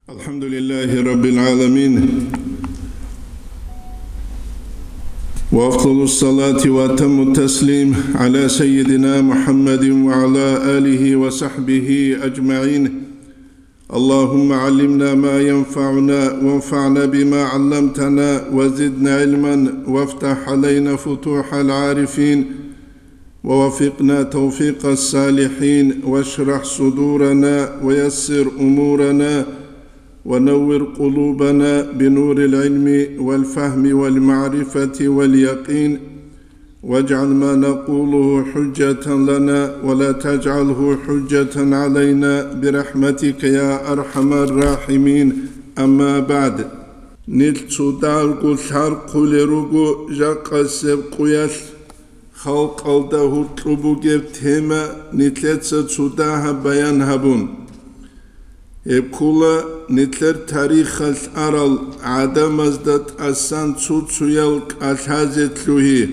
الحمد لله رب العالمين وأفضل الصلاة وأتم التسليم على سيدنا محمد وعلى آله وصحبه أجمعين. اللهم علمنا ما ينفعنا وانفعنا بما علمتنا وزدنا علما وافتح علينا فتوح العارفين ووفقنا توفيق الصالحين واشرح صدورنا ويسر أمورنا ونور قلوبنا بنور العلم والفهم والمعرفة واليقين واجعل ما نقوله حجة لنا ولا تجعله حجة علينا برحمتك يا أرحم الراحمين. أما بعد نلتسودال قل حرق لرقو جاق السبقيال خلق الده طلبو جبتهما نتلتسوداها بيان هبون ابكولا نتلر تاريخ الأرل عدم ازدت أسان تسويلك الحازت لهي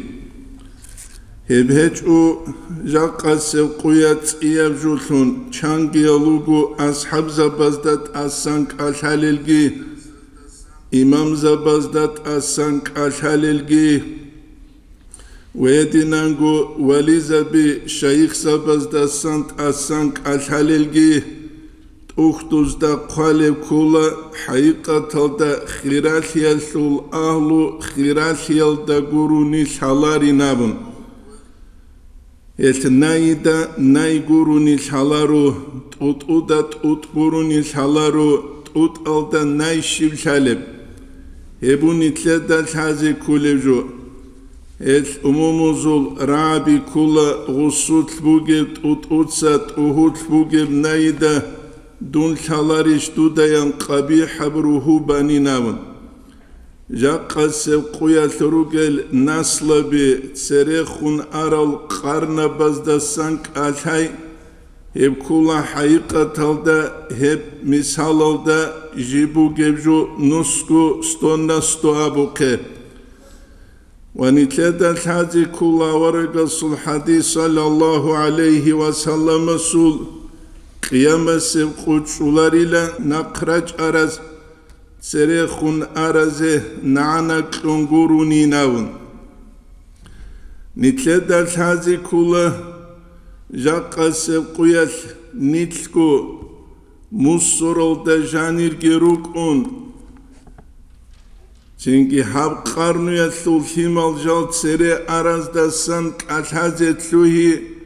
هبهجو جاق السبقيات إيابجوثون چانگي يلوغو أصحاب زبازدت أسانك الحاللگي إمام زبازدت أسانك الحاللگي ويدينانگو ولي زبي شيخ زبازدت سانت أسانك الحاللگي أختوزدا قالب كولا حقيقة دا خيراتيال سول أهلو خيراتيال دا قروني شالاري نابن نايدا ناي قروني شالارو تؤدا تؤد قروني شالارو تؤد ألدا ناي شيب شالب هبوني تلدا الحازي كوليجو أموموزول رابي كولا غصوت بوغب تؤد أدسات أهود بوغب نايدا دون شالاريش دودايان قبيح بروهو باني ناون جاقا سبقويا ثروغل ناسلا بي تسريخون أرال قارنا بازدا سانك آلهاي هب كولا حقيقة تالدا هب مثال الدا جيبو جيبجو نسكو ستونا ستوابوكي ونتلدا الحادي كولا ورقص الحديث صلى الله عليه وسلم سول قيام سبقوت شولاريلا نقرج أرز سريخون أرزه نعنا كلونغوروني ناون نتلد الحازي كولا جاقا سبقويال نتلكو مصرول دا جانير جيروكون چنكي حاب قارنو يتلول حمال جال سري أرز دا سنك الحازي تلوهي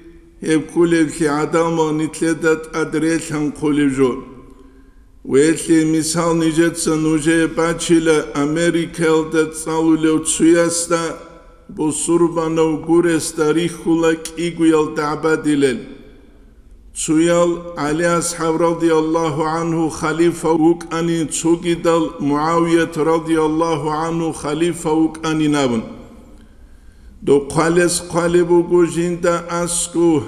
هب كوليبكي عداما نتلدت أدريلهم قوليجو ويتلي مثال نجتسا نوجه باچيلا أمريكا الدت صالوليو تسوياستا بصربانو غورس تاريخولك إيقويال دعباديلل تسويال علي أصحاب رضي الله عنه خليفة وكأني تسوغيدال معاوية رضي الله عنه خليفة وكأني نابن دو قالس قالبو گو جندا اسكو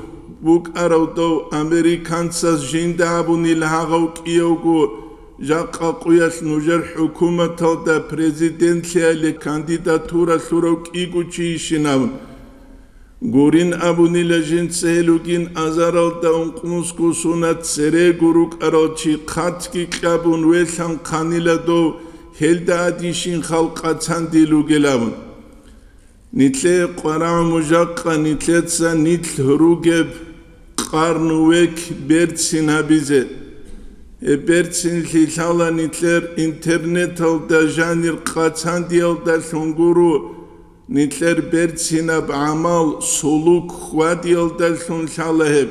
بوك ارو دو امريكانساس جندا ابوني الهاغو كيوغو جاقا قوياس نوجر حكومة دا بريزيدنتيا لكانديداتورا سوروك ايغو چيشناون غورين ابوني لجن سهلوگين ازارال دا انقنوسكو سونات سري گروك ارو چي قاتكي قابون ويلان قانيلا دو هلدا اديشين خلقا تانديلو گلاون نتلي قرع مجاقة نتلتسا نتل هروجب قارنوك بيرتسين هبيزة بيرتسين لحالا نتلر انترنت دا جانير قاتان ديال دا ثنقورو نتلر بيرتسين بعمال سلوك خوا ديال دا ثنشالا هب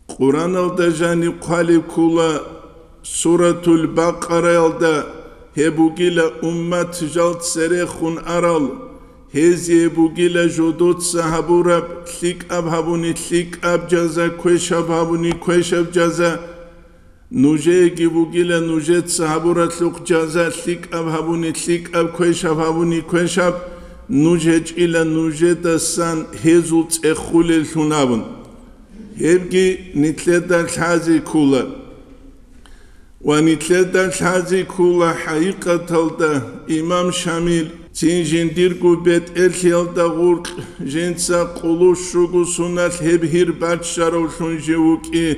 قرآن دا جاني قالب كولا سورة البقرة دا هبوغيلا أمت جالت سريخون أرال هزي بوغيلا جودوت صحابورب تليك أب هابوني تليك أب جازا كويش أب هابوني كويش أب جازا نوجي بوغيلا نوجيت صحابورا تلوك جازا تليك أب هابوني تليك أب كويش أب هابوني كويش أب نوجيج إلا نوجيت السان هزوت إخولي الثنابون هبجي نتلدا الحازي كولا ونتلدا الحازي كولا حقيقة تلدا إمام شامل تين جنديركو بيت الخيال دا غورق جنسا قلوش شوغو سنات هبهير باتشارو شنجيوكي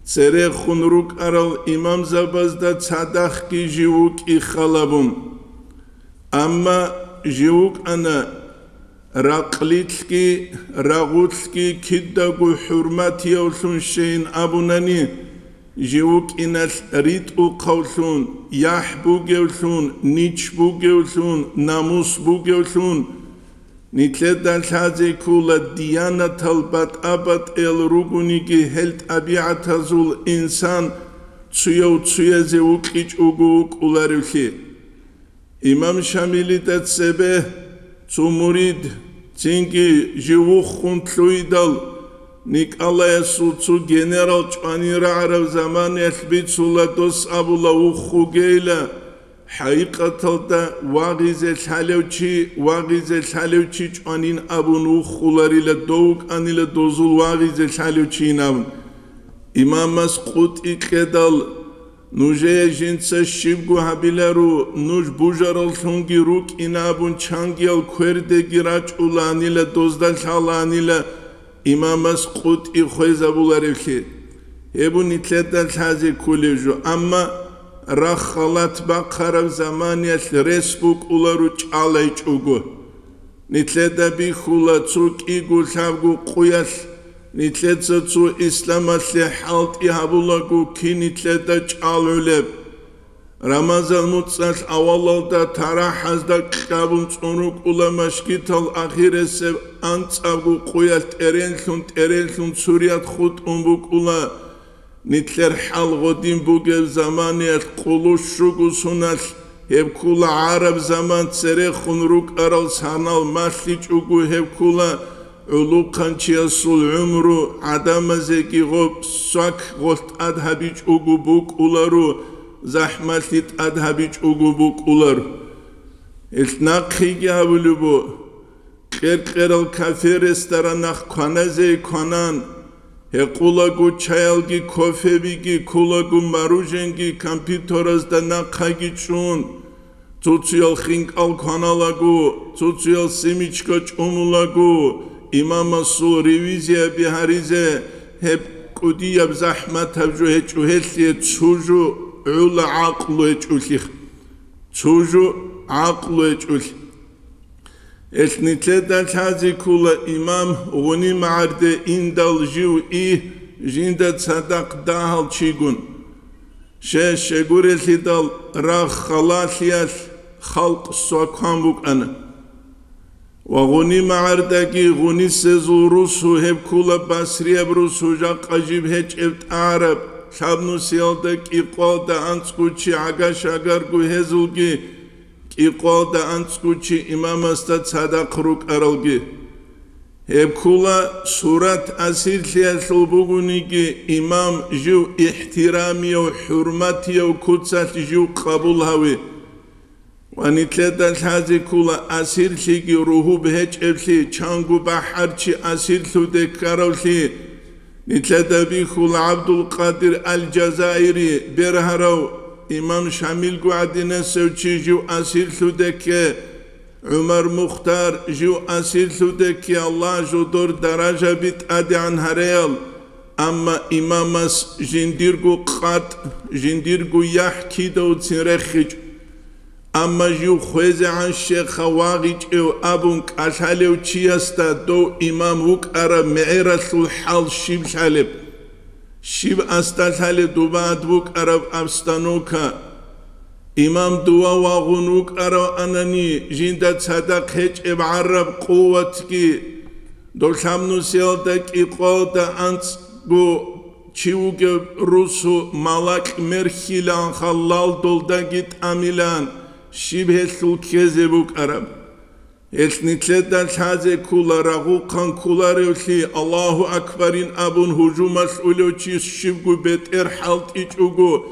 цере хунрук арал имам забазда цадах ки живук и халабум. Амма живук ана рақлитки, рағутки киддагу хурмат яулун шейн абунани живук инал рит у қаулун, ях бугеулун, нич бугеулун, намус бугеулун, нитледан лазе кула дияна талбат абат эл ругуниги хелт абиатазул инсан цуяу цуязе укич угук уларюхи. Имам Шамили дацебе цумурид цинги живух хунтлуидал Николая Суцу генерал чванира арав заман яхбицула дос абула ухугейла حقيقة واغيزة حالوشي جوانين أبو نوخولاري لدوك أني لدوزول واغيزة حالوشي نام إمام مسقوط إكدال نوجه جنسة شبگو هبيلارو نوج بوجارال ثونگي روك إنابون چانگيال كورده گراج أولاني لدوزدال حالاني ل إمام مسقوط إخويزة بولاريخي هبو نتلدال حازي كوليجو أما رخلت بقرب زمانية رسبوك أولارو چالي چوگو نتلدا بيخولا تسوك إيگو ثابگو قويال نتلدا تسو إسلامات لحالت إحابولاگو كي نتلدا چالو لب رمضان متصال أولالدا تراحزدا كتابون تسونوك أولا مشكيتال أخير سب أنتسابگو قويال ترينلون سوريات خود أمبوك أولا نتلر حال غدين بوغل زماني قلوش شوغو سونال هب كولا عرب زمان تسريخون روك أرال سانال ماشليج اوغو هب كولا علو قانچيا سول عمرو عدم زيكي غوب ساك غلط أدهبيج اوغو بوك أولارو زحمتلت أدهبيج اوغو بوك أولارو التناقيجي هبولو بو قرقرال كافي رستراناخ كونازي كونان هقولاگو چایالگی کوفه‌بیگی کولاگو ماروژنگی کامپیوترازدا نقاگی چون توتیال خینگ آل کانالاگو توتیال سیمیچکا چومولاگو امام سو ریویزیا بیهاریزه هب کودیاب زحمت هبجو هچو هلیه چوجو عول عقلو هچولیخ چوجو عقلو هچولیخ النتلدا الحازي كولا إمام غني معرده إندال جيو إيه جيندا تصدق داهل چيگون شغور الهدال راخ خلاليال خلق سوكان بوك أنا وغني معردكي غني سزو روسو هب كولا باسريا بروسو جاق أجيب هج ابت عرب شابنو سيالدك إقوال دا أنسكوچي عگاش أگرگو هزولگي إقوال دا أنسكوچي إمام أستاد صدق روك أرالگي هب كولا سورة أسير ليالو بغنيگي إمام جو احترامي و حرمتي و كتسات جو قبول هاوي ونتلدا الحازي كولا أسير ليگي روحو بهج ابلي چانگو بحرچي أسير لو دكارو لي نتلدا بيخولا عبد القادر الجزائري برهرو إمام شامل قعدنا سوچي جو أسير لودك عمر مختار جو أسير لودك الله جو دور درجة بيت أدي عن هريال أما إمامس جنديرغو قات جنديرغو يحكي دو تنرخج أما جو خوز عن شيخ واغج أو أبونك أشاليو تشيستا دو إمام وك أرى معيرة الحال شيب شالب شيب أستالحالي دوباد بوك أرب أبستانوكا إمام دوا واغنوك أرب أناني جيندات صدق هج إبعرب قوتكي دول شامنو سيالدك إقوالدا أنسكو چيوغ روسو ملاك مرخيلان خلال دولدا جيت أميلان شيب هسل كيزي بوك أرب النتلدا الحازي كولا رغوقان كولا ريوشي الله أكبرين أبون هجوم مسؤولوشي شبگو بيت إرحالت إيجوغو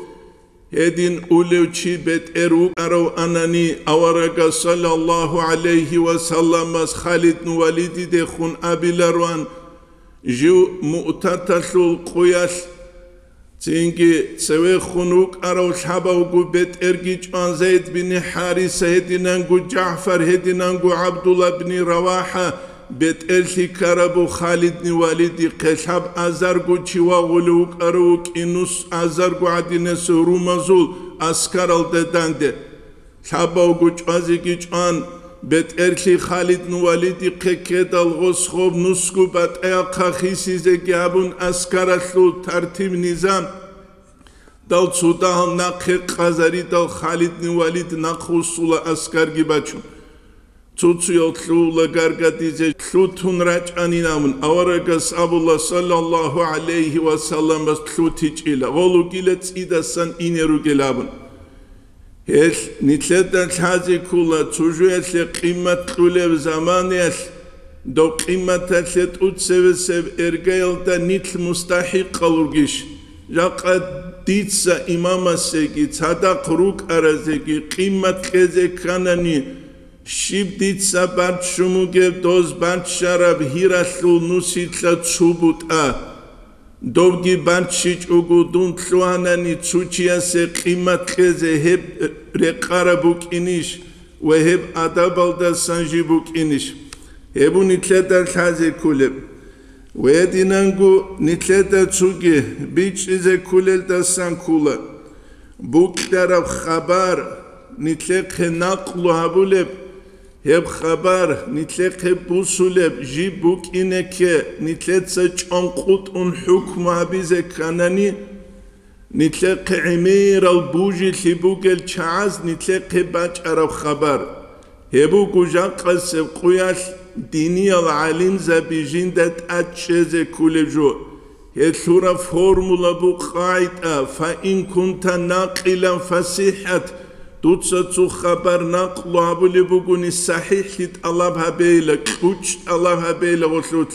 هدين أولوشي بيت إروك أرو أناني أورغا صلى الله عليه وسلم خالد نواليدي دخون أبي لروان جو مؤتتشو القوياش تينجي تسوي خنوك أرو شحباوغو بيت إرجيج عن زيد بن حارثة هدينانغو جعفر هدينانغو عبد الله بن رواحة بتألي كربو خالد والدي قلحب أزرقو تشواغلوك أروك إنوس أزرقو عدينس رومزول أسكار الددانده حباوغو چوازيكي چوان بتألي خالد والدي قكد الغسخوب نسكو بتأيا خاخيسي زيجابون أسكار اللو ترتيب نظام دال سوداهم ناقه قازاري دال خالد والد ناقو سولا أسكار جباچون تُوتسيو تلولا غارغاتيزي تلوتون راج أنينامن أورغس أبو الله صلى الله عليه وسلم بس تلوتيج إلا غولو جيلت إيدا سان إنيرو جلابن هل نتلتا الحازي كولا تجويت لقيمة تلولب زمانيت دو قيمة تلت أتسوي سب إرغيل دا نتل مستحق قلوغيش جاقا ديتسا إماما سيكي تصدق روك أرازيكي قيمة خيزي كاناني شيبديت سبارت شموغيب دوز بارت شراب هيرالو نوسيتلا تشوبوت دوغي بارت شيج اوغو دون تلواناني تشوچيا سي قيمت خيزي هب رقاربوك إنيش وهب أدابالدا سانجيبوك إنيش هبو نتلتا الحازي كولب ويدينانغو نتلتا تشوغي بيش إزي كولل دا سان كولا بوك دارب خبار نتلق نقلو هبولب هب خبر نتلق بوسولب جيبوك إنك نتلق سجانقوت ان حكم عبيزة كاناني نتلق عمير البوجي لبوك الچعاز نتلق باج عرب خبر هبو قجاق السبقوياش ديني العالم زبيجين دات أتشيز كولجو هثورة فورمولا بو قاعدة فإن كنت ناقلا فصيحت دوتساتو خبر نقلو عبولي بوغوني صحيح لت الله هبيلا كوچت الله هبيلا غلوت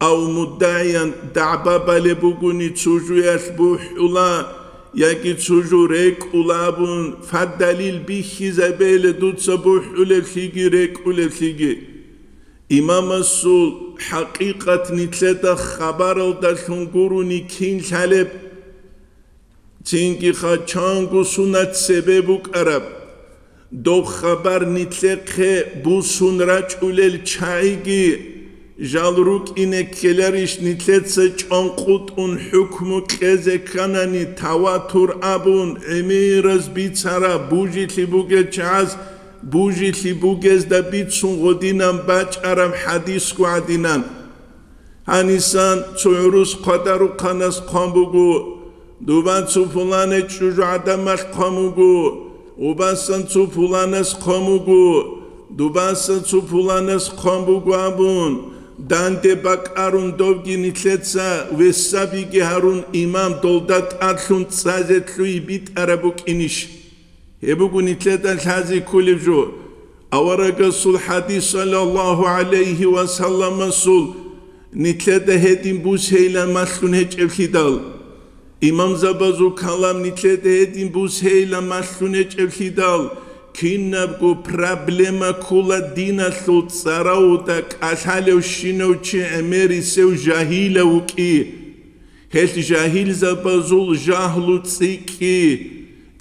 أو مدعيا دعبابا لبوغوني تسوجو يشبوح الله يكي تسوجو ريك أولابون فالدليل بيخي زبيلا دوتسا بوح أولفليجي ريك أولفليجي إمام السول حقيقة نتلتا خبر الدلخنقوروني كين شالب تينكي خاچانگو سنت سببوك عرب دو خبر نتلقه بو سنراج اولل چايگي جالروك إنكيلرش نتلتسا چانقوت ان حكمو كزه كاناني تواتر ابون اميرز بيتسارا بوجي تلبوگه چاز بوجي تلبوگز دا بيتسون غدينان باج عرم حديث كو عدينان هانيسان تسويروس قدرو قاناس قامبوگو دوبان سو فلانه چوجو عدمش قاموگو وباسن سو فلانس قاموگو دوباسن سو فلانس قاموگو ابون دانده باک ارون دوگی نتلتسا وسابیگی هارون امام دولدات اتلون تسازتلوی بیت عربوک اینیش هبوگو نتلتا الحازي كولب جو اورق سول حديث صلى الله عليه وسلم سول نتلتا هدين بوس هيلا مالون هج افليدال İmam Zabazu kalam nitlede edin buz heyla maslune çevhidal kinabgo problema kula dina sut sarauta ashalev shinouchi emeri sev jahila uki hel jahil Zabazul jahlu tsiki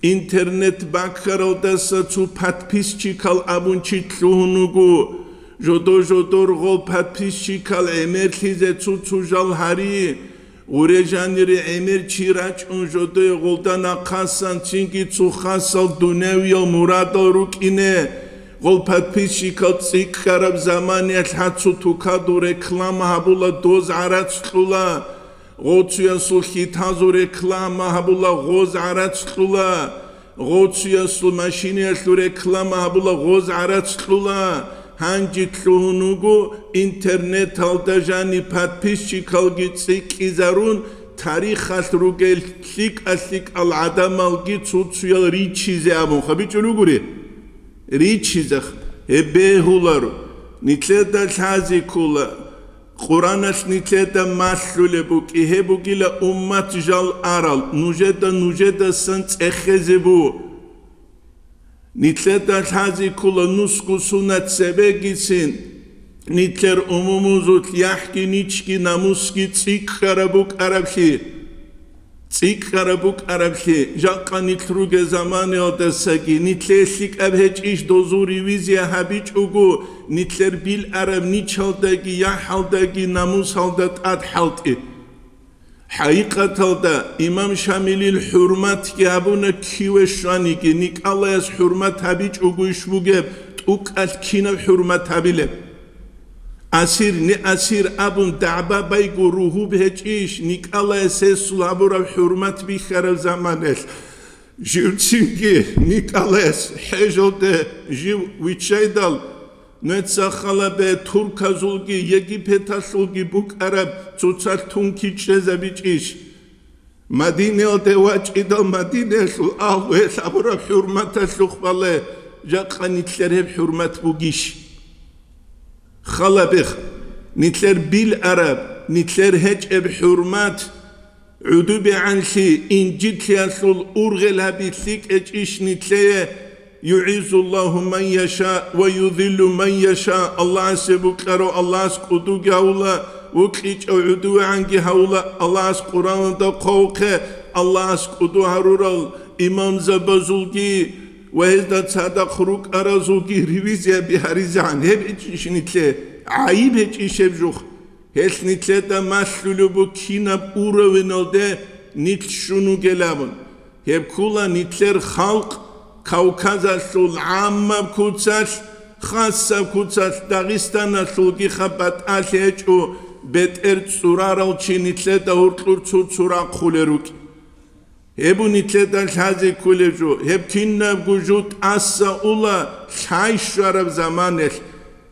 internet bakaralda satsu patpisçikal abunçi tluhunugu jodor gol patpisçikal emerlize tsujal hari ورجانيري امير چيراچ اون جودو غولدان اقاسان چينكي تسوخاسال دونيويا مرادو روكينه غول پادپيشي كال تسيك خراب زماني الحادثو توكادو ركلام هابولا دوز عراتش تلولا غوتسويا سول خيتازو ركلام هابولا غوز عراتش تلولا غوتسويا سول ماشيني الحلو ركلام هابولا غوز عراتش تلولا هنجي تلوهنوغو انترنت الدجاني پادپيشي كالگي تسيك ازارون تاريخ الروغل تليك اسليك العدم الگي تسوتسويا ريچيزي ابون خبي چلوغوري ريچيزخ هبهولارو نتلتا الحازي كولا قرآنش نتلتا ماشلولي بوك هبوغيلا امت جال ارال نوجدا سنت اخزبو نتلتا الحازي كولا نسكو سنت سبيجيسين نتلر أموموزوت يحكي نيشكي ناموسكي تسيك خرابوك عربشي Цикарабук арабхи, жакканит руге замане одесаги, нитлеслик абхечиш дозури визия хабич угу, нитлер бил араб ничалдаги, яхалдаги, намусалдат адхалти. Haqiqatalda İmam Şamil'il hürmet gabuna kiveşvaniki Nikalayas hürmet habiç uguşvugeb tukal kinav hürmet habile. Asir ni asir abun da'ba baygu ruhu bheç Nikalayas esulabura hürmet biharav zamanel. Jivtsinki Nikalayas hejolde jiv viçaydal Netsakhala Turkazulgi, Yegipetasulgi buk Arab, Tsutsar Tunki Chezabichish. Madine o Dewach idal Madine sul Alwe Sabura Hurmata Sukhbale, Jaqqa Nitler heb Hurmat Bugish. Khalabikh, Nitler bil Arab, Nitler hech eb Hurmat, Udubi Ansi, Injitlia sul Urgel Habitlik Echish Nitleye. يعز الله من يشاء ويذل من يشاء الله سبحانه الله سقطو جاولا وكيج عدو عنك هولا الله سقران دا قوقه الله سقطو هرورال إمام زبازولجي وهذا صادق خروج أرازولجي ريفيزيا بهاريزان هب إيش نتله عيب إيش بجوخ هل نتله دا مسلو بكينا بورا ونالده نتشونو جلابن هب كولا نتلر خلق Кавказаsul амма куцаш, хасса куцаш, Дагестанаsul гихабат алечу, бетер цурарал чинитле да уртлур цура хулерук. Ебу нитле да хази кулежу, хеб кинна гужут асса ула, шайшараб заманеш,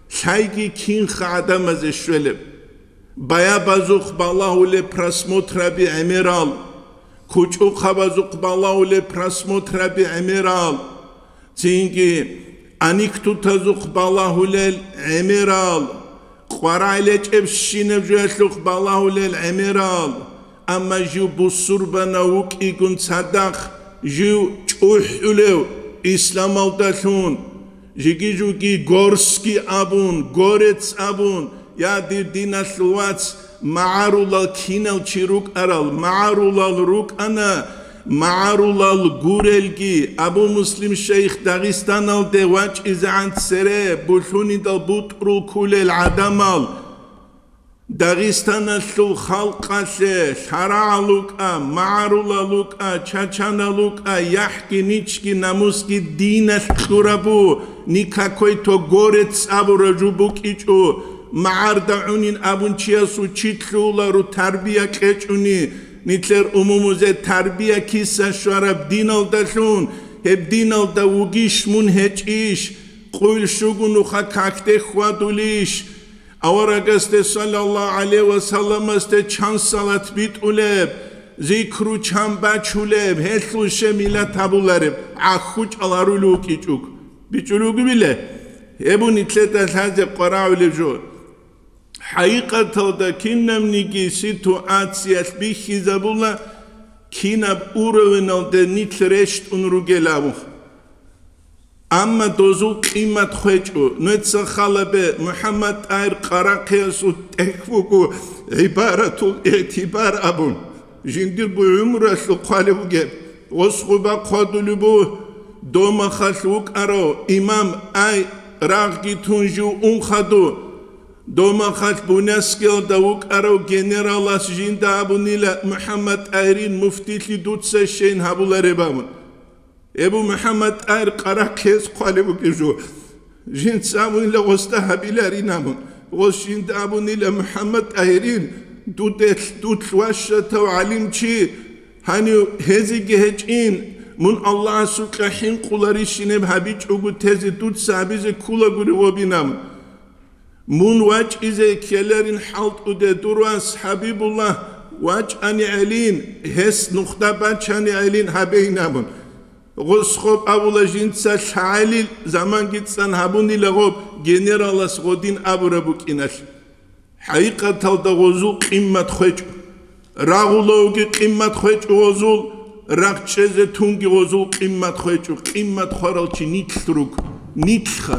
шайги кинха адамазе швелеб. Бая базух балахуле просмотраби эмерал. Кучу хабазук балауле просмотраби эмерал. Цинги аниктутазук балауле эмерал. Қварайлеч эвшинев жуэшлук балауле эмерал. Ама жу бусурба наук игун цадах жу чухулев ислам алдашун. Жиги жуги горски абун, горец абун. Яди динашлуац Ma'arulal kinal çiruk aral, ma'arulal ruk ana, ma'arulal gurelgi, Abu Muslim Şeyh Dağistanal devaç izant sere, bulhuni dal butrul kulel adamal, Dağistanal sul halqase, şara'aluka, ma'arulaluka, çaçanaluka, yahki niçki namuski dinas turabu, nikakoy to gorets abu rajubuk içu, Ma'arda'unin abunchiyasu chitlularu tarbiya kechuni nitler umumuze tarbiya kissa şarab dinal dashun heb dinal da ugish mun hech ish qul shugunu khakakte khwadulish awaragaste sallallahu aleyhi ve sellem aste chan salat bit uleb zikru chan bachuleb heslu shemila tabulareb akhuch alarulu kichuk bichulugu bile ebu nitleta haze qara'ulejur Haqiqatalda kinnamnigi situatsiya bihizabula kinab urovinalde nitleresht unrugelavu. Amma dozul qimat khwechu netsa khalabe Muhammad ayr qaraqesu tekfuku ibaratul itibar abun. Jindir bu umrasu qalibuge osquba qadulubu doma khaluk aro imam ay raggi tunju unkhadu Doma khat bunaskil davuk aro generalas jinda abunila Muhammad Ayrin muftili dutsa shein habulare bamun. Ebu Muhammad Ayr qarakes qalibu kijo. Jind sabunila gosta habilari namun. Gos jinda abunila Muhammad Ayrin dutwasha taw alimchi hani hezige hecin mun Allah sukahin qulari shineb habich ugu tezi dutsa abize kula guri wobinamun. Mun vaç ize kelerin halt ude duras Habibullah vaç ani alin hes nokta baç ani alin habeynamun. Gosxob avulajin sa şalil zaman gitsan habuni lagob generalas godin aburabuk inash. Haqiqatalda gozul qimmat xoç. Rağulovgi qimmat xoç gozul raqcheze tungi gozul qimmat xoç. Qimmat xoralchi nitlruk nitxa.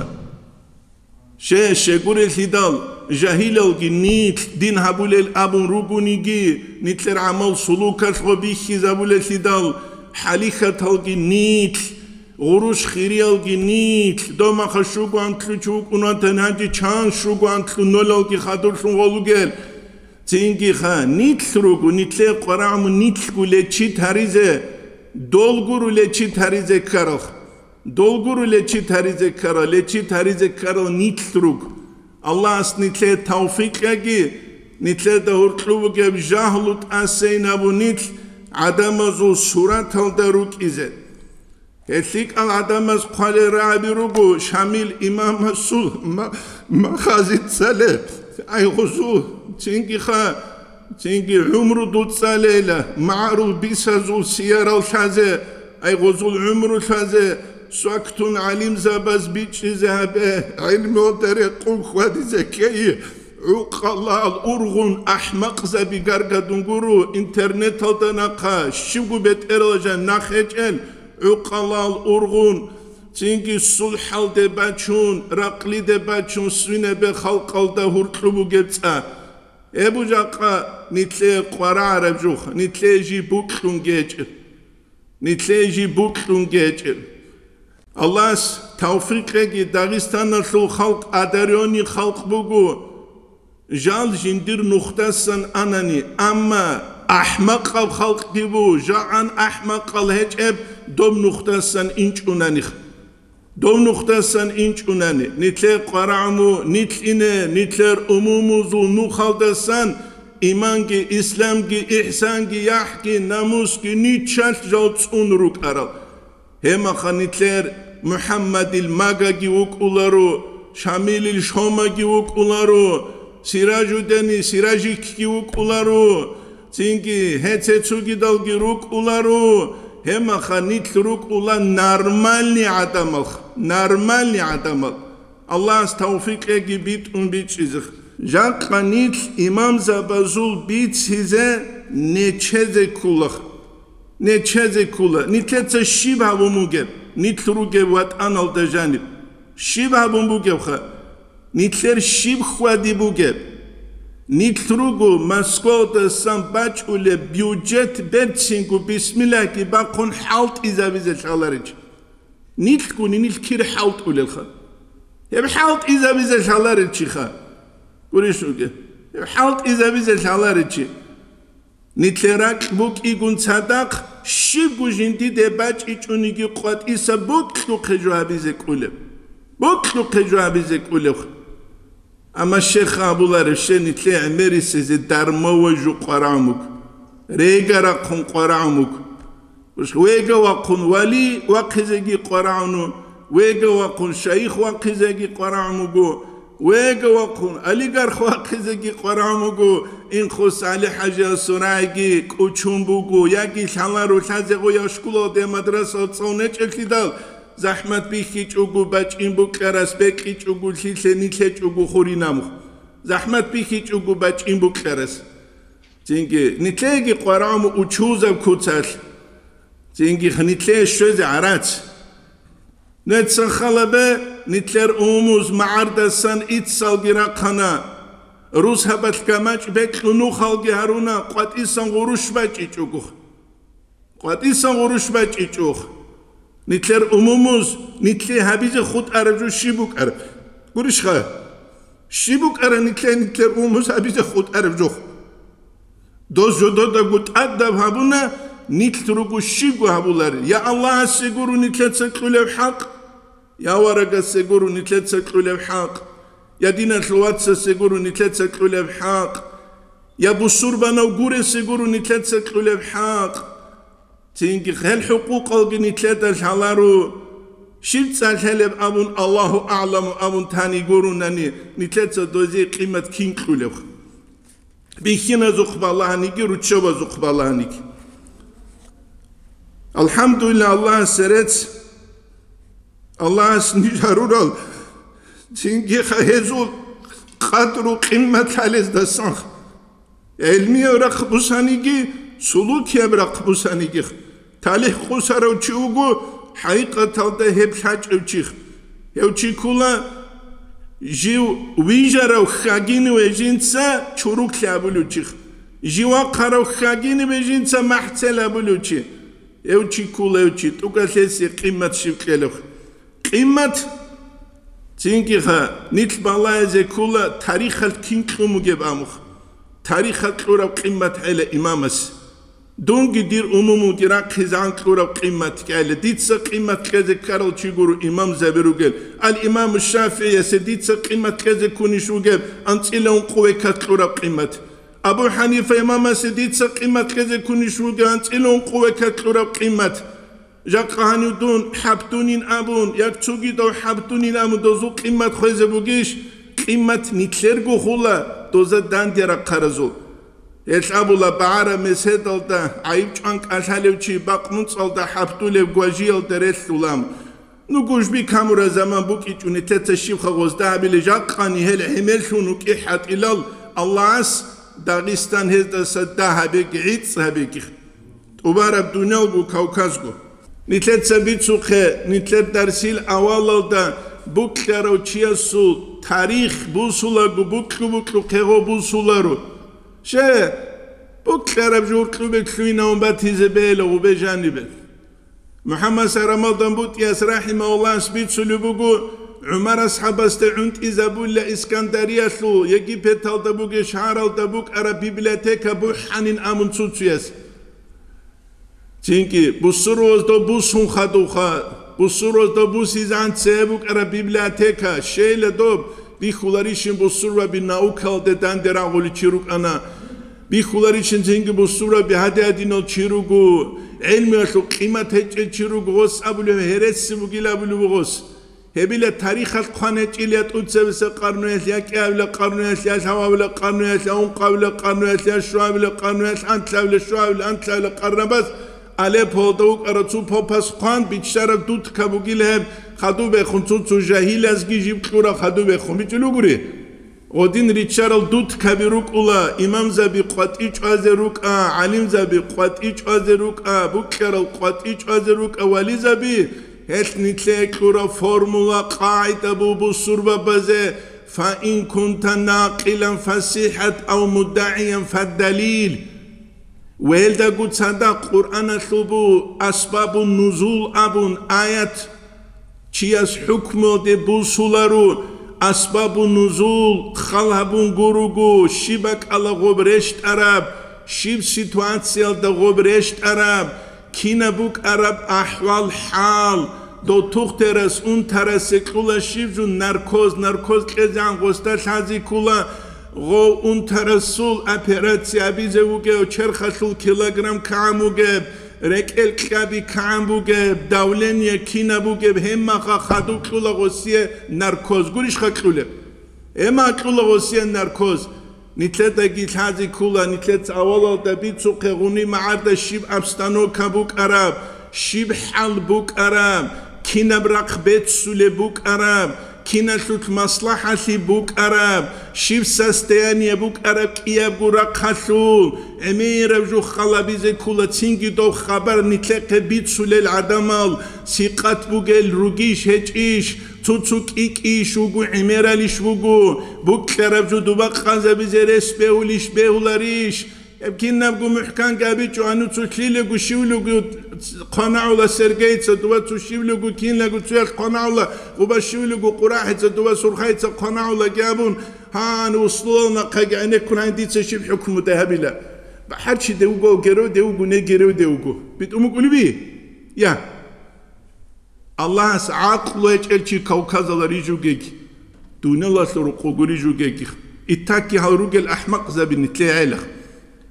Şegurel hidal جاهلالگی نیت دین هبول ابون روگونیگی نیتلر عمل سلوکت خبیخی زبول سیدال حلیختالگی نیت غروش خیریالگی نیت دوما خشوگو انتلو چوک اونا تنهاجی چان شوگو انتلو نولالگی خادرشون غلوگل تینگی خا نیت روگو نیتلر قرآمو نیتلگو لچی تریزه دولگورو لچی تریزه کرخ دولگورو لچی تریزه کرخ لچی تریزه کرخ نیت روگ Allah as nitle tawfik yagi nitle da hurtlu geb jahlut asayna bu nitl adamazu surat al daruk izet etlik al adamaz qale rabirugu shamil imam sul makhazit sale ay khuzu tingi kha tingi umru dut salela ma'ru bisazu siyar al shaze ay khuzul umru shaze سوكتون عليم زباز بيتش زهبه علم ودرق خوادي زكي عوق الله الأرغن أحمق زبي قرقا دنقرو انترنت هدناقا شبو بيت إرلجان ناخيجن عوق الله الأرغن تنجي الصلح دباتشون رقلي دباتشون سوينة بخلق الدهورتلو جبتا ابو جاقا نتلي قرع ربجوخ نتلي جي بوكلون جيجر نتلي جي بوكلون جيجر Allah's tawfiqegi Dağistan'lı halk adaryoni halk bugu jal jindir nuhtasan anani ama ahmaq halk dibu jaan ahmaq heceb dom nuhtasan inç unani dom nuhtasan inç unani nitle qaramu nitline nitler umumuzu nuhaldasan imangi islamgi ihsangi yahki namuski nitchal jauts unruk aral Hema khanitler Muhammadil Magagi ukularu, Shamilil Shomagi ukularu, Sirajudeni Sirajiki ukularu, Tingi Hetsetsugi dalgi ukularu, Hema khanitl ulan normalni adamal, normalni adamal. Allah's tawfiq egi bit biçizig. Jak khanitl imam zabazul bit size neçeze kulak. Neçeze kula, nitletsa shiba bumugeb, nitruge wat anal dejanib. Shiba bumugeb kha, nitler shib khwadi bugeb. Nitrugo maskota sambach ule budget betsingu bismillah ki bakun halt izabize shalarich. Nitkuni nitkir halt ule kha. Yeb halt izabize shalarich kha. Gurishuge. Yeb halt izabize shalarich. Nitlerak buk igun sadak shibu jindi debach ichunigi qat isa buk khlu abize kuleb. Buk khlu abize kuleb. Ama Sheikh Abular Shenitle Ameri size darma ju qaramuk. Regara kun qaramuk. Wega wa kun wali wa qizegi qaranu. Wega wa kun shaykh wa qizegi qaramugo. Wega wa kun aligar wa qizegi qaramugo. In khus ali haja suragi kuchumbugo yagi shalaru shazego yashkulo de madrasa tsone chekidal. Zahmat bixi çugu baçin bu qaras beki çugu silseni çugu xorinam. Zahmat bixi çugu baçin bu qaras. Çünkü nitlegi qaram uçuza kutsal. Çünkü nitle söz arat. Netsa khalabe nitler umuz ma'ardasan itsal girakana. Rus habat kamaç beklunu khalgi haruna qatisan gurush baçi çugu. Qatisan gurush baçi çugu. Nitler umumuz, nitli habize khud araju shibuk ar. Gurish kha. Shibuk ar nitler umumuz habize khud araju. Doz jodo da gut adda habuna nitrugu shibu habular. Ya Allah seguru nitlet saklulev haq. Ya waraga seguru nitlet saklulev haq. Ya dinat lwatsa seguru nitlet saklulev haq. Ya busurbana gure seguru nitlet saklulev haq. Çünkü hel hukuk nitletel halaru şibtsal heleb abun Allahu a'lamu abun tani gorunani nitletse dozi kıymet king kulev. Bihina zuqbalahani ruçova zuqbalahani. Alhamdulillah Allah seret Allah nijarural çünkü hezul qadru qimmet haliz dasan. Elmi orak busanigi Suluk yebrak bu sanigih. Talih kusara uçuğu haqiqatalda hep haç uçuğ. Uçukula جيو ويجرو خاجين وجنسا شروك لابلوتشي جيوا قرو خاجين وجنسا محتل لابلوتشي يوتشي كول يوتشي توكاسيسي قيمة شبكلوخ قيمة تينكي خا نيت بالله زي كولا تاريخ الكينكو مجيب امخ تاريخ الكورا قيمة على امامس دونجي دير امومو ديراك خزان كورا قيمة على ديتسا قيمة كذا كارل تشيغورو امام زابيروغل الامام الشافعي سديتسا قيمة كذا كوني شوغل انت الى قوي كورا قيمة ابو حنيفه امام سديتسا قيمة كذا كوني شوغل انت الى قوي كورا قيمة جاقهاني دون حبتونين ابون يكتوغي دو حبتونين ابون دوزو قيمة خوزه بوغيش قيمة نيتلرغو خولا دوزا دانديرا قرزو يلعبولا بعارة مسهدل دا عيب چانك اشاليوچي باقمونصل دا حبتوليو گواجيل درسولام نوگوش بي كامورا زمان بوكي چوني تتا شيبخا غوزدا بيلي جاقهاني هل حمل شونو كيحات إلال الله عس داغستان هزدا سدا هبيك عيدس هبيك وبارب دونيلغو كوكازغو نتلت سبيت سوخه نتلت درسيل اوالل دا بوكلارو چياسو تاريخ بوسولارو بوكلو كيغو بوسولارو شه بوكلارو بجوركلو بكلوينا ومباتيزه بيلا وبجانبه محمد سرمضان بوتياس رحمه الله سبيت سلوبوغو عمر أصحاب استعنت إذا بولا إسكندرية سلو يجي بيتال دبوك شعرال دبوك أرى بيبلياتيكا بوحانين آمون تسوتسياس تينكي بوسروز دو بوسون خدوخا بوسروز دو بوسيزان تسيبوك أرى بيبلياتيكا شيل دوب بيخولاريشن بوسروا بناوكال دان دراغولي تشيروك أنا بيخولاريشن تينكي بوسروا بهادي أدينو تشيروكو علمي أشو قيمة هجي تشيروكو غوص أبولو هرس بوغيلا أبولو غوص هبيل التاريخ القانة إلى تقصى قرنيات يا كابل قرنيات يا شوابل قرنيات يا قابل قرنيات يا شوابل قرنيات أنت لا شوابل أنت لا قرنبس على بودوك أرتو بوباس قان بيشرب دوت كابوجيلهم خدو بخونتو جاهل از جيب كورا خدو بخون بيتلوغري ودين ريتشارل دوت كبيروك أولا إمام زبي قوات إيش أزروك عليم زبي قوات إيش أزروك بوكرل قوات إيش أزروك ولي زبي هل نتلاقي فورمولا قاعدة بوصربة بزه فإن كنت ناقلا فصيحة أو مدعيا فالدليل ويلدا قد صدق قرآن ثبو أسباب النزول أبون آيات چياس حكمه دي بوصولارو أسباب النزول خلابون غروغو شبك على غبرشت عرب شب سيتواتسيال دا غبرشت عرب كينا بوك عرب أحوال حال دو تخترس اون ترسه کلا شیب جو نرکوز کزان گوسته شازی کلا غو اون ترسول اپراتسیا بیزه بوگه و چرخشول کیلوگرم کام بوگه رکل کبی کام بوگه دولن یکینا بوگه هم مخا خدو کلا غوسیه نرکوز گوریش خکوله اما کلا غوسیه نرکوز نتلت اگیت هازی کلا نتلت اول دبیت سو قغونی معرد شیب ابستانو کبوک عرب شیب حل بوک عرب كينا برقبت سولي بوك عرب كينا شوك مصلحة بوك عرب شيف ساستيانيا بوك عرب كيا بورق خشول امير بجو خلابي زي كولا تسينجي دو خبر نتلاقي بيت سولي العدمال سيقات بوغل روغيش هجيش توتوك إيك إيش وقو عميرا ليش وقو بوك عرب جو دوباق خانزا بزي رس بيهو ليش بيهو لاريش يمكن نبقو محكان قابيتو عنو تشليلقو شيولقو قناعو لسرقايتسا دوا تشيولقو كين لقو تشيل قناعو وبا شيولقو قراحيتسا دوا سرخايتسا قناعو لقابون هان وصلونا قاقعني كون عنديتسا شيب حكمو دهبلا بحرشي دوقو قرو دوقو نقرو دوقو بيتقومو قولي بيه يا الله سعاقلو يجعلشي كوكازا لريجو جيك دون الله سرقو قريجو جيك اتاكي هاروق الأحمق زبين تلاعيلخ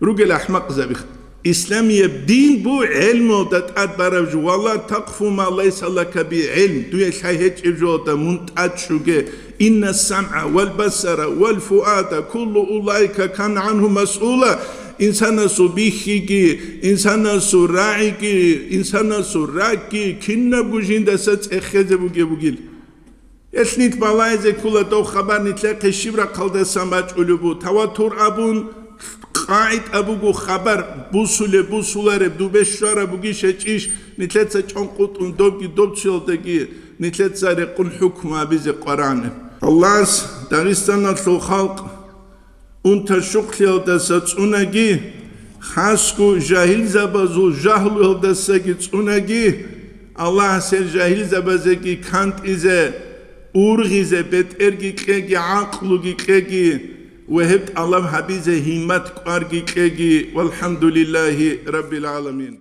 رجل أحمق زبيخ إسلامي بدين بو علمه دتأت برجو والله تقف ما ليس لك بعلم دويش هيج إجودا منتأت شوجي إن السمع والبصر والفؤاد كل أولئك كان عنه مسؤولا إنسان سبيخي إنسان سراعي إنسان سراكي كنا بوجين دست أخذ بوجيل يسنيت بالايزي كل دو خبر نتلاقي الشبرة قلد سماج أولوبو تواتر أبون قاعد أبوغو خبر بوسولار دوبشوار أبوغي شجيش نتلت سجون قط دوبكي دوبشل دقي نتلت سارقون حكم أبيز قرآن Allah's Dagestana xalq unta shukhl da satsunagi khasku jahil zabazu jahlu da sagitsunagi Allah sel jahil zabazegi kant ize urgize bet ergi qegi aqlugi qegi وهبت الله حبيزه همت قارقي والحمد لله رب العالمين